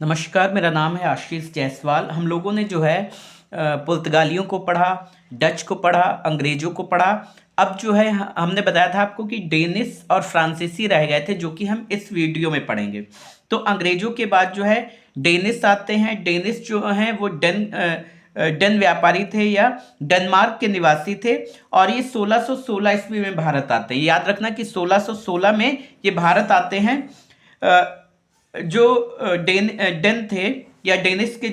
नमस्कार, मेरा नाम है आशीष जायसवाल। हम लोगों ने जो है पुर्तगालियों को पढ़ा, डच को पढ़ा, अंग्रेज़ों को पढ़ा। अब जो है हमने बताया था आपको कि डेनिश और फ्रांसीसी रह गए थे, जो कि हम इस वीडियो में पढ़ेंगे। तो अंग्रेज़ों के बाद जो है डेनिश आते हैं। डेनिश जो हैं वो डेन व्यापारी थे या डेनमार्क के निवासी थे, और ये 1616 ईस्वी में भारत आते हैं। याद रखना कि 1616 में ये भारत आते हैं। जो डेन थे या डेनिस के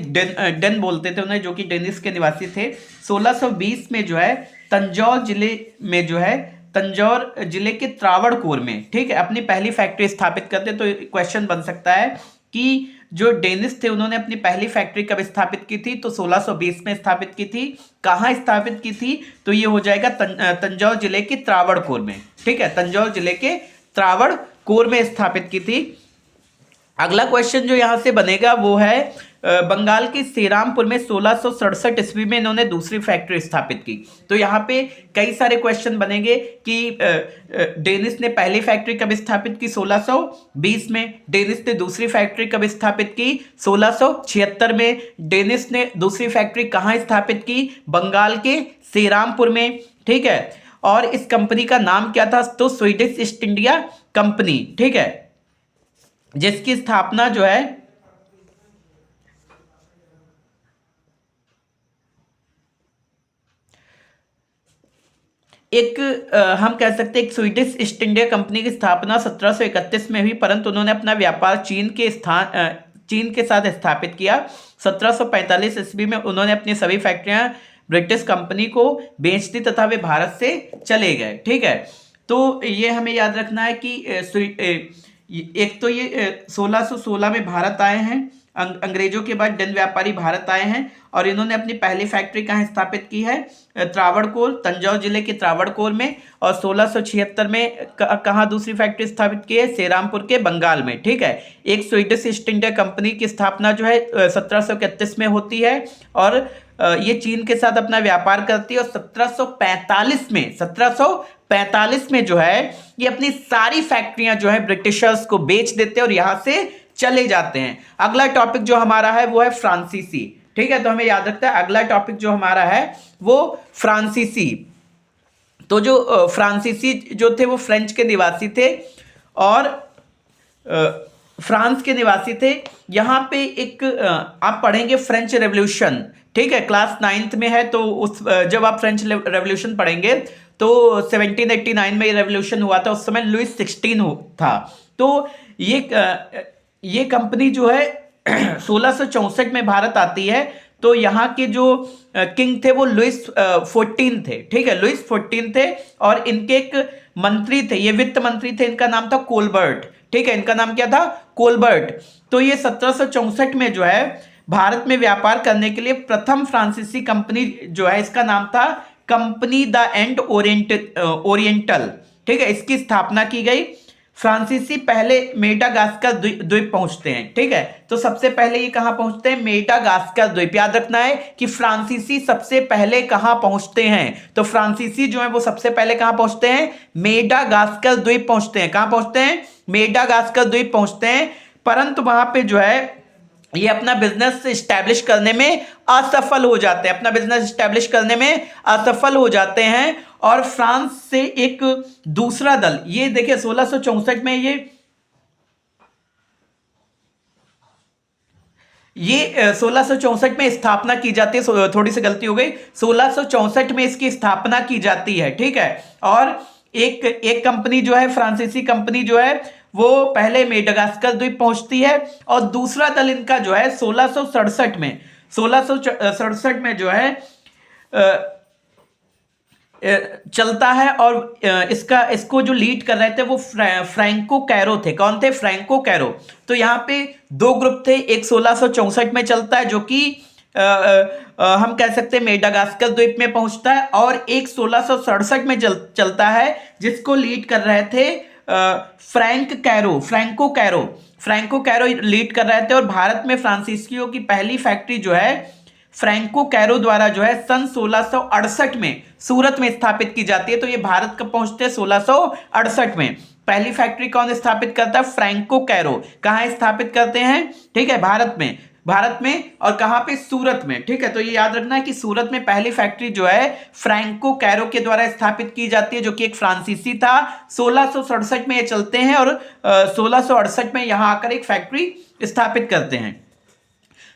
डेन बोलते थे उन्हें, जो कि डेनिस के निवासी थे। 1620 में जो है तंजौर जिले में जो है तंजौर जिले के त्रावणकोर में, ठीक है, अपनी पहली फैक्ट्री स्थापित करते। तो क्वेश्चन बन सकता है कि जो डेनिस थे उन्होंने अपनी पहली फैक्ट्री कब स्थापित की थी? तो 1620 में स्थापित की थी। कहाँ स्थापित की थी? तो ये हो जाएगा तंजौर जिले के त्रावणकोर में, ठीक है, तंजौर जिले के त्रावणकोर में स्थापित की थी। अगला क्वेश्चन जो यहां से बनेगा वो है बंगाल के श्रीरामपुर में 1667 ईस्वी में इन्होंने दूसरी फैक्ट्री स्थापित की। तो यहाँ पे कई सारे क्वेश्चन बनेंगे कि डेनिस ने पहली फैक्ट्री कब स्थापित की? 1620 में। डेनिस ने दूसरी फैक्ट्री कब स्थापित की? 1676 में। डेनिस ने दूसरी फैक्ट्री कहाँ स्थापित की? बंगाल के श्रीरामपुर में, ठीक है। और इस कंपनी का नाम क्या था? तो स्वीडिश ईस्ट इंडिया कंपनी, ठीक है, जिसकी स्थापना जो है हम कह सकते हैं एक स्वीडिश ईस्ट इंडिया कंपनी की स्थापना 1731 में हुई, परंतु उन्होंने अपना व्यापार चीन के साथ स्थापित किया। 1745 ईस्वी में उन्होंने अपनी सभी फैक्ट्रियां ब्रिटिश कंपनी को बेच दी तथा वे भारत से चले गए, ठीक है। तो ये हमें याद रखना है कि एक तो ये 1616 में भारत आए हैं। अंग्रेजों के बाद डेन व्यापारी भारत आए हैं और इन्होंने अपनी पहली फैक्ट्री कहाँ स्थापित की है? त्रावणकोर, तंजौर जिले के त्रावणकोर में। और 1676 में कहाँ दूसरी फैक्ट्री स्थापित की है? श्रीरामपुर के बंगाल में, ठीक है। एक स्वीडिश ईस्ट इंडिया कंपनी की स्थापना जो है 1731 में होती है, और ये चीन के साथ अपना व्यापार करती है। और 1745 में जो है ये अपनी सारी फैक्ट्रियां जो है ब्रिटिशर्स को बेच देते हैं और यहां से चले जाते हैं। अगला टॉपिक जो हमारा है वो है फ्रांसीसी, ठीक है। तो हमें याद रखता है अगला टॉपिक जो हमारा है वो फ्रांसीसी। तो जो फ्रांसीसी जो थे वो फ्रेंच के निवासी थे और फ्रांस के निवासी थे। यहाँ पे एक आप पढ़ेंगे फ्रेंच रेवोल्यूशन, ठीक है, क्लास 9th में है। तो उस जब आप फ्रेंच रेवोल्यूशन पढ़ेंगे तो 1789 में ये रेवोल्यूशन हुआ था। उस समय लुइस 16 था। तो ये कंपनी जो है 1664 में भारत आती है। तो यहाँ के जो किंग थे वो लुइस 14 थे, ठीक है, लुइस 14 थे। और इनके एक मंत्री थे, ये वित्त मंत्री थे, इनका नाम था कोलबर्ट, ठीक है, इनका नाम क्या था? कोलबर्ट। तो ये 1764 में जो है भारत में व्यापार करने के लिए प्रथम फ्रांसीसी कंपनी जो है इसका नाम था कंपनी द एंड ओरिएंटल, ठीक है, इसकी स्थापना की गई। फ्रांसीसी पहले मेडागास्कर द्वीप पहुंचते हैं, ठीक है। तो सबसे पहले ये कहां पहुंचते हैं? मेडागास्कर द्वीप। याद रखना है कि फ्रांसीसी सबसे पहले कहां पहुंचते हैं? तो फ्रांसीसी जो है वो सबसे पहले कहां पहुंचते हैं? मेडागास्कर द्वीप पहुंचते हैं। कहां पहुंचते हैं? मेडागास्कर द्वीप पहुंचते हैं। परंतु वहां पे जो है ये अपना बिजनेस स्टैब्लिश करने में असफल हो जाते हैं, अपना बिजनेस स्टैब्लिश करने में असफल हो जाते हैं। और फ्रांस से एक दूसरा दल, ये देखिए 1664 में ये 1664 में स्थापना की जाती है। थोड़ी सी गलती हो गई, 1664 में इसकी स्थापना की जाती है, ठीक है। और एक कंपनी जो है फ्रांसीसी कंपनी जो है वो पहले मेडागास्कर द्वीप पहुंचती है, और दूसरा दल इनका जो है 1667 में जो है चलता है। और इसको जो लीड कर रहे थे वो फ्रैंको कैरो थे। कौन थे? Franco Caro. तो यहाँ पे दो ग्रुप थे, एक 1664 में चलता है जो कि हम कह सकते हैं मेडागास्कर द्वीप में पहुंचता है, और एक 1667 में चलता है जिसको लीड कर रहे थे फ्रैंको कैरो लीड कर रहे थे। और भारत में फ्रांसीसियों की पहली फैक्ट्री जो है फ्रैंको कैरो द्वारा जो है सन 1668 में सूरत में स्थापित की जाती है। तो ये भारत कब पहुंचते हैं? 1668 में। पहली फैक्ट्री कौन स्थापित करता है? Franco Caro. कहाँ स्थापित करते हैं? ठीक है, भारत में और कहां पे? सूरत में। ठीक है, तो ये याद रखना है कि सूरत में पहली फैक्ट्री जो है फ्रैंको कैरो के द्वारा स्थापित की जाती है, जो कि एक फ्रांसीसी था। 1667 में ये चलते हैं और 1668 में यहां आकर एक फैक्ट्री स्थापित करते हैं।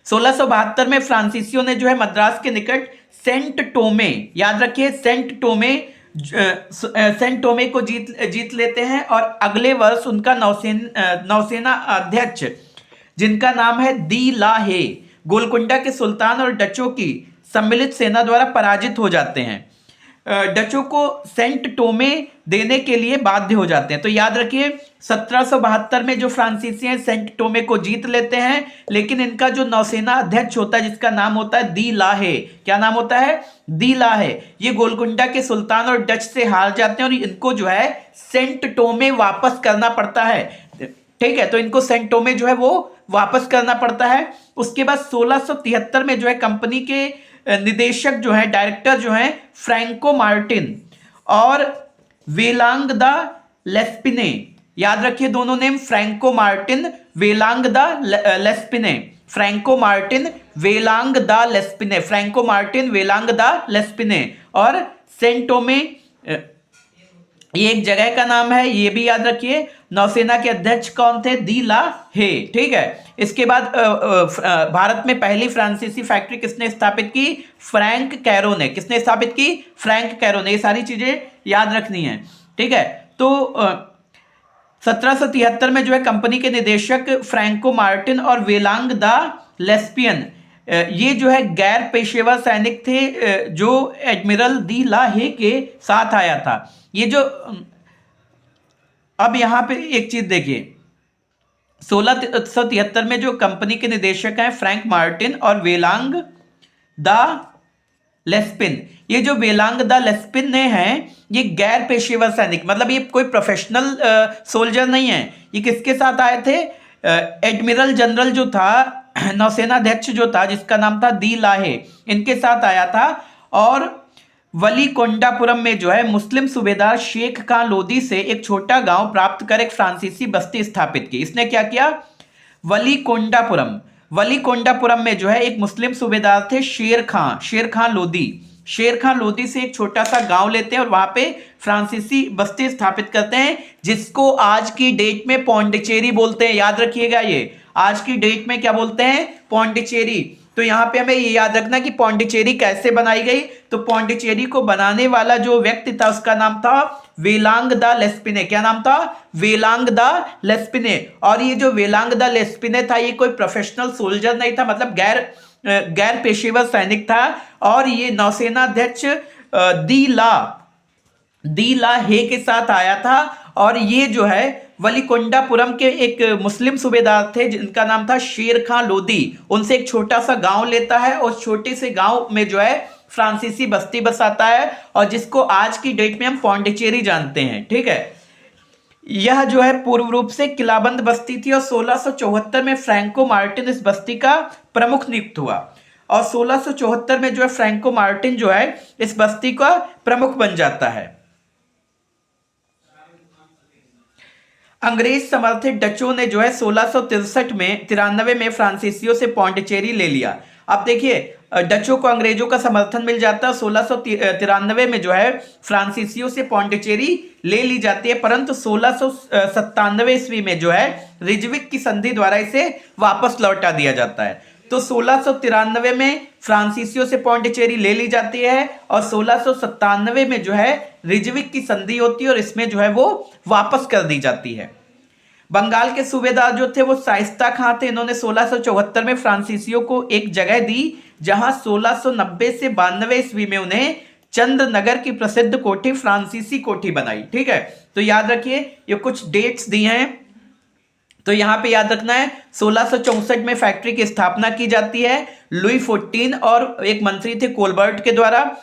1672 में फ्रांसीसियों ने जो है मद्रास के निकट सेंट टोमे, याद रखिए सेंट टोमे को जीत लेते हैं और अगले वर्ष उनका नौसेना अध्यक्ष, जिनका नाम है दी ला हे, गोलकुंडा के सुल्तान और डचों की सम्मिलित सेना द्वारा पराजित हो जाते हैं। डचों को सेंट टोमे देने के लिए बाध्य हो जाते हैं। तो याद रखिए 1772 में जो फ्रांसीसी हैं सेंट टोमे को जीत लेते हैं, लेकिन इनका जो नौसेना अध्यक्ष होता है जिसका नाम होता है दी लाहे, क्या नाम होता है? दी लाहे, ये गोलकुंडा के सुल्तान और डच से हार जाते हैं और इनको जो है सेंट टोमे वापस करना पड़ता है। ठीक है, तो इनको सेंट टोमे जो है वो वापस करना पड़ता है। उसके बाद 1673 में जो है कंपनी के निदेशक जो है, डायरेक्टर जो है फ्रैंको मार्टिन और वेलांग द लेस्पिने, याद रखिए दोनों नेम, फ्रैंको मार्टिन, वेलांग द लेस्पिने, फ्रैंको मार्टिन, वेलांग द लेस्पिने, फ्रैंको मार्टिन, वेलांग द लेस्पिने और सेंट टोमे, ये एक जगह का नाम है, ये भी याद रखिए। नौसेना के अध्यक्ष कौन थे? दी ला हे। ठीक है, इसके बाद भारत में पहली फ्रांसीसी फैक्ट्री किसने स्थापित की? फ्रैंक कैरो ने। किसने स्थापित की? फ्रैंक कैरो ने। ये सारी चीजें याद रखनी है। ठीक है, तो 1773 में जो है कंपनी के निदेशक फ्रैंको मार्टिन और वेलांग द लेस्पियन, ये जो है गैर पेशेवर सैनिक थे जो एडमिरल दी ला हे के साथ आया था। ये जो अब यहां पे एक चीज देखिए, 1673 में जो कंपनी के निदेशक हैं फ्रैंक मार्टिन और वेलांग द लेस्पिन, ये जो वेलांग द लेस्पिन ने हैं ये गैर पेशेवर सैनिक, मतलब ये कोई प्रोफेशनल सोल्जर नहीं है। ये किसके साथ आए थे? एडमिरल जनरल जो था, नौसेना अध्यक्ष जो था जिसका नाम था दी लाहे, इनके साथ आया था और वलीकोंडापुरम में जो है मुस्लिम सूबेदार शेख खां लोदी से एक छोटा गांव प्राप्त कर एक फ्रांसीसी बस्ती स्थापित की। इसने क्या किया? वलीकोंडापुरम में जो है एक मुस्लिम सूबेदार थे शेर खां लोदी से एक छोटा सा गांव लेते हैं और वहां पे फ्रांसीसी बस्ती स्थापित करते हैं, जिसको आज की डेट में पौंडीचेरी बोलते हैं। याद रखिएगा, ये आज की डेट में क्या बोलते हैं? पौंडीचेरी। तो यहां पे हमें ये याद रखना कि पौंडीचेरी कैसे बनाई गई। तो पौंडीचेरी को बनाने वाला जो व्यक्ति था उसका नाम था वेलांग द लेस्पिने। क्या नाम था? वेलांग द लेस्पिने। और ये जो वेलांग द लेस्पिने था ये कोई प्रोफेशनल सोल्जर नहीं था, मतलब गैर पेशेवर सैनिक था। और ये नौसेना अध्यक्ष दी ला हे के साथ आया था और ये जो है वलीकोंडापुरम के एक मुस्लिम सूबेदार थे जिनका नाम था शेर खां लोदी, उनसे एक छोटा सा गांव लेता है और छोटे से गांव में जो है फ्रांसीसी बस्ती बसाता है और जिसको आज की डेट में हम पौंडीचेरी जानते हैं। ठीक है, यह जो है पूर्व रूप से किलाबंद बस्ती थी और 1674 में फ्रैंको मार्टिन इस बस्ती का प्रमुख नियुक्त हुआ और 1674 में जो है फ्रैंको मार्टिन जो है इस बस्ती का प्रमुख बन जाता है। अंग्रेज समर्थित डचों ने जो है 1693 में फ्रांसीसियों से पौंडीचेरी ले लिया। अब देखिए डचों को अंग्रेजों का समर्थन मिल जाता है, 1693 में जो है फ्रांसीसियों से पौंडीचेरी ले ली जाती है, परंतु 1697 ईस्वी में जो है रिजविक की संधि द्वारा इसे वापस लौटा दिया जाता है। तो 1693 में फ्रांसीसियों से पौंडीचेरी ले ली जाती है और 1697 में जो है रिजविक की संधि होती है और इसमें जो है वो वापस कर दी जाती है। बंगाल के सूबेदार जो थे वो शाइस्ता खां थे। इन्होंने 1674 में फ्रांसीसियों को एक जगह दी जहां 1690 से 92 ईस्वी में उन्हें चंद्रनगर की प्रसिद्ध कोठी फ्रांसीसी कोठी बनाई। ठीक है, तो याद रखिए ये कुछ डेट्स दी हैं, तो यहां पे याद रखना है 1664 में फैक्ट्री की स्थापना की जाती है लुई 14 और एक मंत्री थे कोलबर्ट के द्वारा।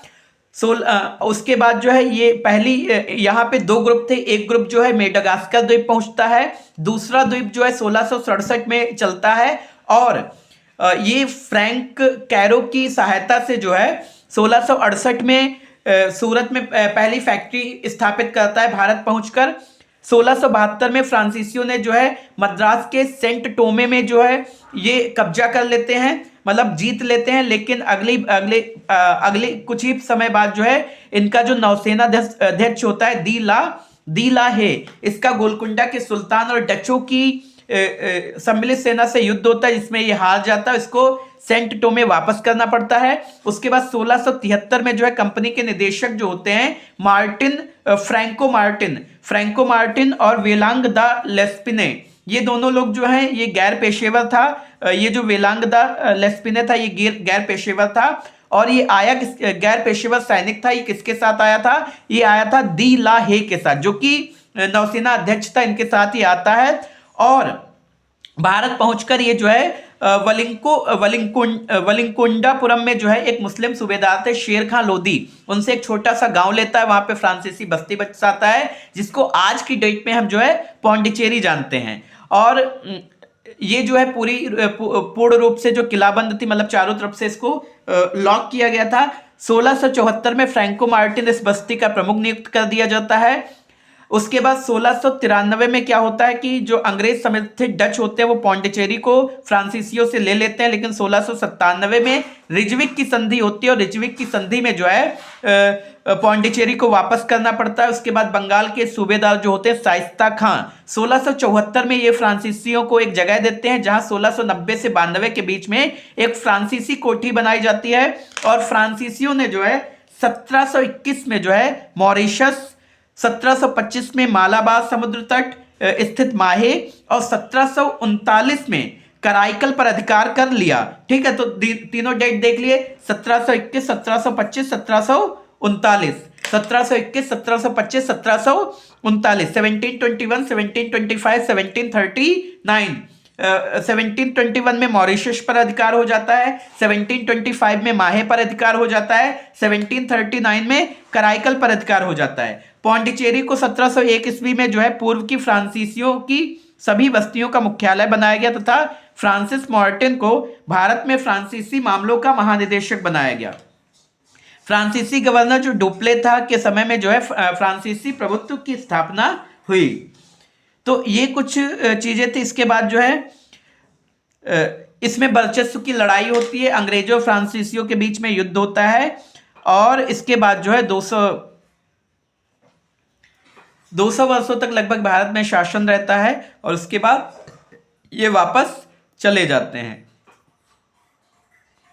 उसके बाद जो है ये पहली यहाँ पे दो ग्रुप थे, एक ग्रुप जो है मेडागास्कर द्वीप पहुंचता है, दूसरा द्वीप जो है 1667 में चलता है और ये फ्रैंक कैरो की सहायता से जो है 1668 में सूरत में पहली फैक्ट्री स्थापित करता है भारत पहुंचकर। 1672 में फ्रांसीसियों ने जो है मद्रास के सेंट टोमे में जो है ये कब्जा कर लेते हैं, मतलब जीत लेते हैं। लेकिन अगले कुछ ही समय बाद जो है इनका जो नौसेना अध्यक्ष होता है दी ला है, इसका गोलकुंडा के सुल्तान और डचों की सम्मिलित सेना से युद्ध होता है, जिसमें ये हार जाता है, इसको सेंट टोमे वापस करना पड़ता है। उसके बाद 1673 में जो है कंपनी के निदेशक जो होते हैं फ्रैंको मार्टिन और वेलांग दा लेस्पिने, ये दोनों लोग जो हैं ये गैर पेशेवर था। ये जो वेलांग दा लेस्पिने था ये गैर पेशेवर था, और ये आया गैर पेशेवर सैनिक था। ये किसके साथ आया था? ये आया था दी ला हे के साथ, जो कि नौसेना अध्यक्ष था, इनके साथ ही आता है। और भारत पहुंचकर ये जो है वलिंकुंडापुरम में जो है एक मुस्लिम सूबेदार थे शेर खां लोधी, उनसे एक छोटा सा गांव लेता है, वहां पे फ्रांसीसी बस्ती बसाता है, जिसको आज की डेट में हम जो है पौंडीचेरी जानते हैं। और ये जो है पूर्ण रूप से जो किलाबंद थी, मतलब चारों तरफ से इसको लॉक किया गया था। 1674 में फ्रैंको मार्टिन इस बस्ती का प्रमुख नियुक्त कर दिया जाता है। उसके बाद 1693 में क्या होता है कि जो अंग्रेज समर्थित डच होते हैं वो पौंडीचेरी को फ्रांसीसियों से ले लेते हैं, लेकिन 1697 में रिजविक की संधि होती है, और रिजविक की संधि में जो है पौंडीचेरी को वापस करना पड़ता है। उसके बाद बंगाल के सूबेदार जो होते हैं शाइस्ता खां, 1674 में ये फ्रांसीसियों को एक जगह देते हैं, जहां 1690 से 92 के बीच में एक फ्रांसीसी कोठी बनाई जाती है। और फ्रांसीसियों ने जो है 1721 में जो है मॉरिशस, 1725 में मालाबार समुद्र तट स्थित माहे, और 1739 में कराईकल पर अधिकार कर लिया। ठीक है, तो तीनों डेट देख लिए, 1721, 1725, 1739, 1721, 1725, 1739, 1721, 1725, 1739, 1721 में मॉरिशस पर अधिकार हो जाता है, 1725 में माहे पर अधिकार हो जाता है, 1739 में कराईकल पर अधिकार हो जाता है। पौंडीचेरी को 1701 ईस्वी में जो है पूर्व की फ्रांसीसियों की सभी बस्तियों का मुख्यालय बनाया गया, तथा फ्रांसिस मार्टिन को भारत में फ्रांसीसी मामलों का महानिदेशक बनाया गया। फ्रांसीसी गवर्नर जो डुप्ले था के समय में जो है फ्रांसीसी प्रभुत्व की स्थापना हुई। तो ये कुछ चीजें थी। इसके बाद जो है इसमें वर्चस्व की लड़ाई होती है, अंग्रेजों फ्रांसीसियों के बीच में युद्ध होता है, और इसके बाद जो है 200 वर्षों तक लगभग भारत में शासन रहता है, और उसके बाद ये वापस चले जाते हैं।